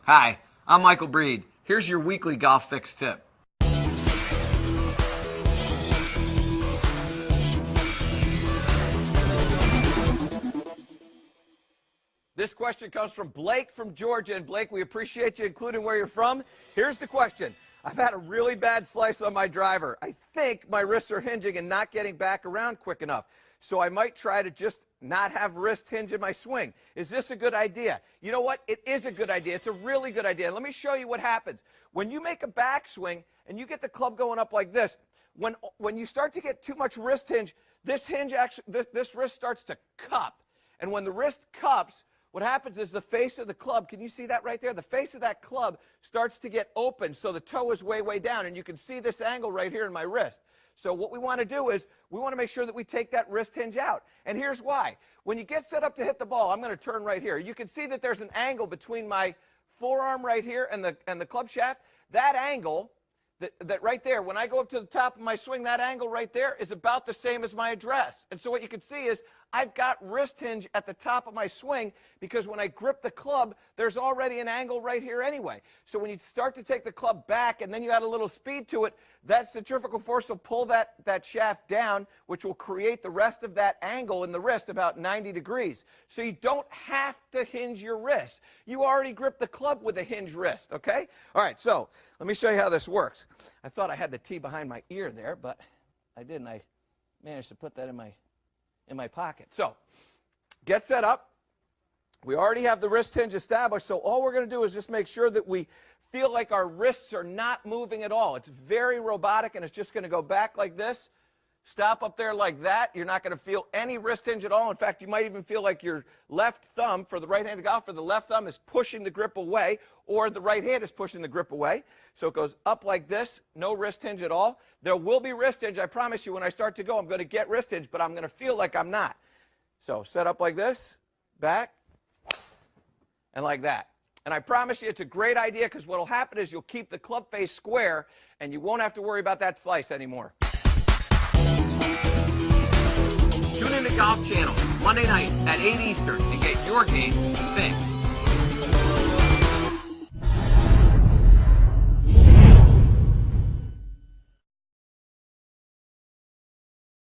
Hi, I'm Michael Breed. Here's your weekly golf fix tip. This question comes from Blake from Georgia. And Blake, we appreciate you including where you're from. Here's the question. I've had a really bad slice on my driver. I think my wrists are hinging and not getting back around quick enough. So I might try to just not have wrist hinge in my swing. Is this a good idea? You know what? It is a good idea. It's a really good idea. And let me show you what happens. When you make a backswing and you get the club going up like this, when you start to get too much wrist hinge, this wrist starts to cup. And when the wrist cups, what happens is the face of the club, can you see that right there? The face of that club starts to get open, so the toe is way, way down. And you can see this angle right here in my wrist. So what we want to do is we want to make sure that we take that wrist hinge out. And here's why. When you get set up to hit the ball, I'm going to turn right here. You can see that there's an angle between my forearm right here and the club shaft. That angle, that right there, when I go up to the top of my swing, that angle right there is about the same as my address. And so what you can see is I've got wrist hinge at the top of my swing because when I grip the club, there's already an angle right here anyway. So when you start to take the club back and then you add a little speed to it, that centrifugal force will pull that shaft down, which will create the rest of that angle in the wrist about 90 degrees. So you don't have to hinge your wrist. You already grip the club with a hinge wrist, okay? All right, so let me show you how this works. I thought I had the tee behind my ear there, but I didn't. I managed to put that in my pocket. So get set up. We already have the wrist hinge established, so all we're going to do is just make sure that we feel like our wrists are not moving at all. It's very robotic, and it's just going to go back like this, stop up there like that. You're not going to feel any wrist hinge at all. In fact, you might even feel like your left thumb, for the right-handed golfer, the left thumb is pushing the grip away, or the right hand is pushing the grip away. So it goes up like this, no wrist hinge at all. There will be wrist hinge. I promise you, when I start to go, I'm going to get wrist hinge, but I'm going to feel like I'm not. So set up like this, back, and like that. And I promise you it's a great idea because what will happen is you'll keep the club face square and you won't have to worry about that slice anymore. Tune in to Golf Channel Monday nights at 8 Eastern and get your game fixed.